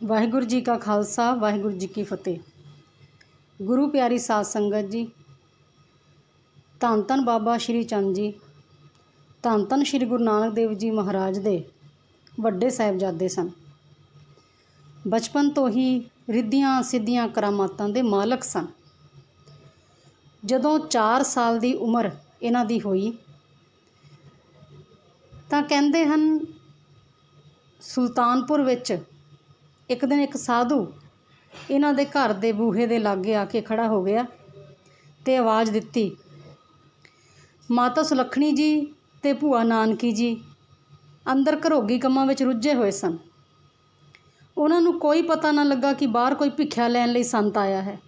वाहिगुरू जी का खालसा वाहिगुरू जी की फतेह। गुरु प्यारी साध संगत जी, धन धन बाबा श्री चंद जी, धन धन श्री गुरु नानक देव जी महाराज दे वड्डे साहिबजादे सन। बचपन तो ही रिद्धियां सिद्धियां करामातां दे मालक सन। जदों 4 साल की उम्र इन्हां दी होई तां कहंदे हन सुल्तानपुर विच एक दिन एक साधु इन्हां दे घर दे बूहे दे लागे आके खड़ा हो गया ते आवाज़ दित्ती। माता सुलखणी जी ते भूआ नानकी जी अंदर घरोगी कम्मां विच रुझे होए सन। उन्हां नूं कोई पता ना लगा कि बाहर कोई भिख्या लैण लई संत आया है,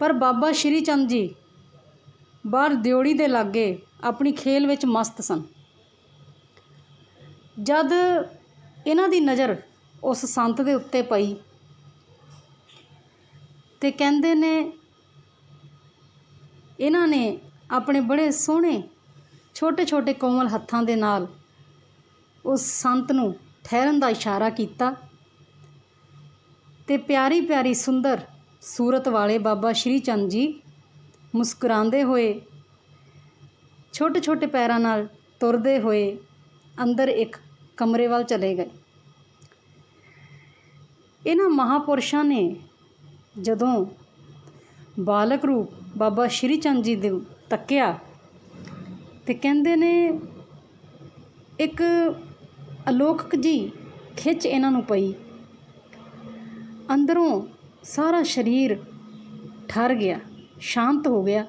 पर बाबा श्री चंद जी बाहर दियोड़ी दे लागे अपनी खेल विच मस्त सन। जद इन्हां दी नज़र उस संत दे उत्ते पई ते कहंदे ने इन्हां ने अपने बड़े सोहणे छोटे छोटे कोमल हत्थां दे नाल उस संत नूं ठहरन दा इशारा कीता ते प्यारी प्यारी सुंदर सूरत वाले बाबा श्री चंद जी मुस्कुरांदे होए छोटे छोटे पैरां नाल तुरदे होए अंदर एक कमरे वाल चले गए। इन्हां महापुरुषां ने जदों बालक रूप बाबा श्री चंद जी दे तक्या ते कहंदे ने एक अलौकिक जी खिच इन्हां नूं पई। अंदरों सारा शरीर ठर गया, शांत हो गया।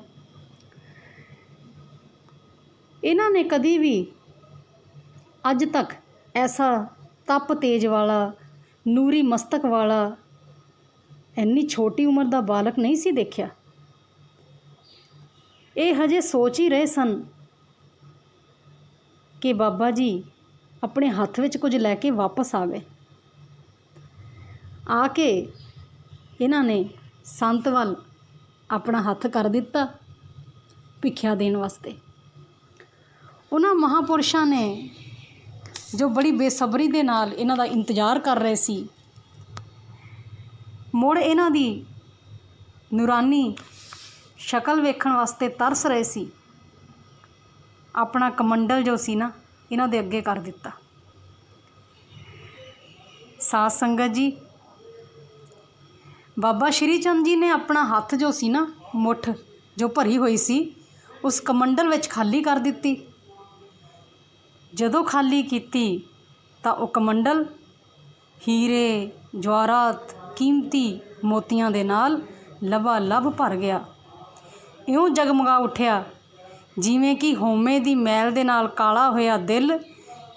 इन्हां ने कदी भी अज तक ऐसा तप तेज वाला नूरी मस्तक वाला इन्नी छोटी उम्र का बालक नहीं सी देखा। ये हजे सोच ही रहे सन कि बाबा जी अपने हाथ विच कुछ लैके वापस आ गए। आके इन्हां ने संत वाल अपना हथ कर दिता भिख्या देण वास्ते। उन्हां महापुरुषां ने जो बड़ी बेसबरी दे नाल इन्हां दा इंतजार कर रहे सी, मुड़ इन्हां दी नूरानी शक्ल वेखण वास्ते तरस रहे सी। अपना कमंडल जो सी ना इन्हां दे अगे कर दिता। साध संगत जी, बाबा श्री चंद जी ने अपना हथ जो सी ना मुठ जो भरी हुई सी उस कमंडल विच खाली कर दिती। जदों खाली कीती तां ओह कमंडल हीरे जवाहरात कीमती मोतियां दे नाल लबालब भर गया। इउं जगमगा उठिया जिवें कि होमे दी मैल दे नाल काला होया दिल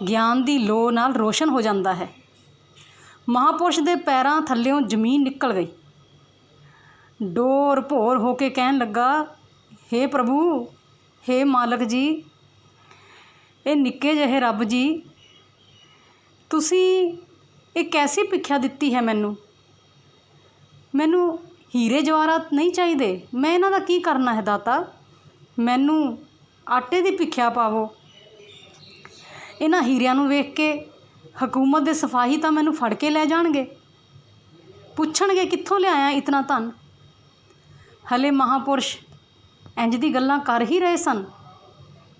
ज्ञान दी लो नाल रोशन हो जाता है। महापुरुष दे पैरां थल्लियों जमीन निकल गई। डोर भोर होके कहन लगा, हे प्रभु, हे मालक जी, ये निक्के जहे रब जी, तुसी ये कैसी भिख्या दिती है। मैनू हीरे जवाहरात नहीं चाहिए, मैं इन्हां दा की करना है दाता। मैनू आटे दी भिख्या पावो। इन्हां हीरियां नूं वेख के हकूमत दे सिपाही तां मैनू फड़ के लै जाणगे, पुछणगे कित्थों लिआया इतना धन। हले महापुरुष इंज दी गल्लां कर ही रहे सन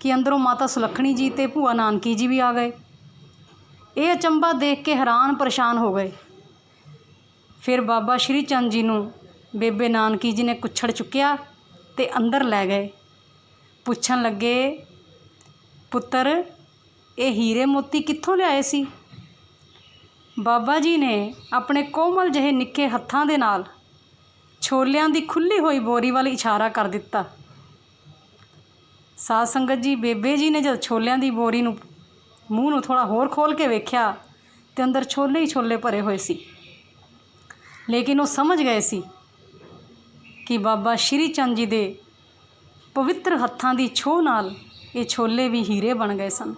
कि अंदरों माता सुलखणी जी ते भूआ नानकी जी भी आ गए। ये अचंबा देख के हैरान परेशान हो गए। फिर बाबा श्री चंद जी नूं बेबे नानकी जी ने कुछड़ चुक्या ते अंदर लै गए। पुछन लगे, पुत्तर ये हीरे मोती कित्थों लिआए सी। बाबा जी ने अपने कोमल जहे निक्के हत्थां दे नाल छोलियां दी खुली हुई बोरी वाल इशारा कर दिता। साध संगत जी, बेबे जी ने जब छोलियां दी बोरी नूं मूँह नूं थोड़ा होर खोल के वेख्या ते अंदर छोले ही छोले भरे हुए सी। लेकिन वो समझ गए सी कि बाबा श्री चंद जी दे पवित्र हत्थां दी छोह नाल ये छोले भी हीरे बन गए सन।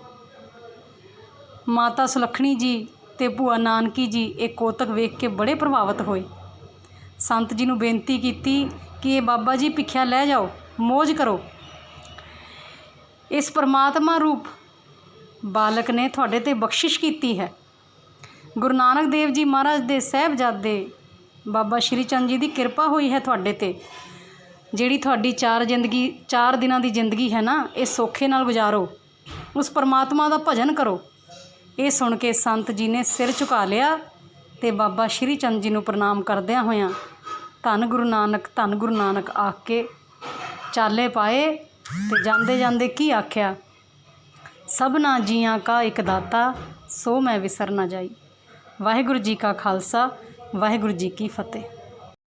माता सुलखणी जी ते भूआ नानकी जी एक कोतक वेख के बड़े प्रभावित होए। संत जी नूं बेनती कीती कि ये बाबा जी भिख्या लै जाओ, मौज करो। इस परमात्मा रूप बालक ने तुहाडे ते बख्शिश कीती है, ਗੁਰੂ ਨਾਨਕ ਦੇਵ ਜੀ ਮਹਾਰਾਜ ਦੇ ਸਾਹਿਬਜ਼ਾਦੇ ਬਾਬਾ ਸ਼੍ਰੀ ਚੰਦ ਜੀ ਦੀ ਕਿਰਪਾ ਹੋਈ ਹੈ ਤੁਹਾਡੇ 'ਤੇ। ਜਿਹੜੀ ਤੁਹਾਡੀ 4 ਦਿਨਾਂ ਦੀ ਜ਼ਿੰਦਗੀ ਹੈ ਨਾ, ਇਹ ਸੌਖੇ ਨਾਲ ਗੁਜ਼ਾਰੋ, ਉਸ ਪਰਮਾਤਮਾ ਦਾ ਭਜਨ ਕਰੋ। ਇਹ ਸੁਣ ਕੇ ਸੰਤ ਜੀ ਨੇ ਸਿਰ ਝੁਕਾ ਲਿਆ ਅਤੇ ਬਾਬਾ ਸ਼੍ਰੀ ਚੰਦ ਜੀ ਨੂੰ ਪ੍ਰਣਾਮ ਕਰਦਿਆਂ ਹੋਇਆਂ ਧੰਨ ਗੁਰੂ ਨਾਨਕ ਆਖ ਕੇ ਚਾਲੇ ਪਾਏ ਅਤੇ ਜਾਂਦੇ ਜਾਂਦੇ ਕੀ ਆਖਿਆ, ਸਭਨਾ ਜੀਆਂ ਕਾ ਇੱਕ ਦਾਤਾ, ਸੋ ਮੈਂ ਵਿਸਰ ਨਾ ਜਾਈ। ਵਾਹਿਗੁਰੂ ਜੀ ਕਾ ਖਾਲਸਾ, ਵਾਹਿਗੁਰੂ ਜੀ ਕੀ ਫਤਿਹ।